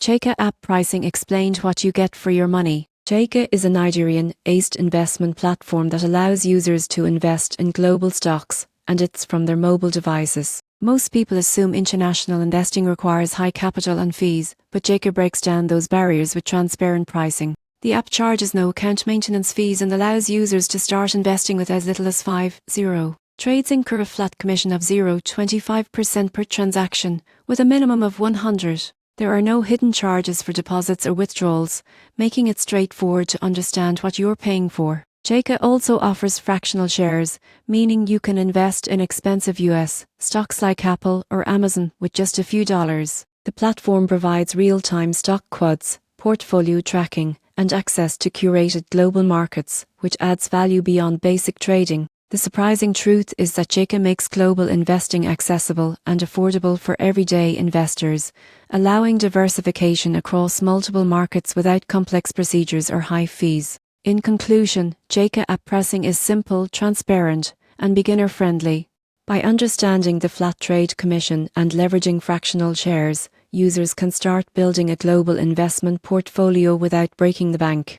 Chaka app pricing explained what you get for your money. Chaka is a Nigerian-based investment platform that allows users to invest in global stocks, and it's from their mobile devices. Most people assume international investing requires high capital and fees, but Chaka breaks down those barriers with transparent pricing. The app charges no account maintenance fees and allows users to start investing with as little as 50. Trades incur a flat commission of 0.25% per transaction, with a minimum of 100. There are no hidden charges for deposits or withdrawals, making it straightforward to understand what you're paying for. Chaka also offers fractional shares, meaning you can invest in expensive US stocks like Apple or Amazon with just a few dollars. The platform provides real-time stock quotes, portfolio tracking, and access to curated global markets, which adds value beyond basic trading. The surprising truth is that Chaka makes global investing accessible and affordable for everyday investors, allowing diversification across multiple markets without complex procedures or high fees. In conclusion, Chaka app pricing is simple, transparent, and beginner-friendly. By understanding the flat trade commission and leveraging fractional shares, users can start building a global investment portfolio without breaking the bank.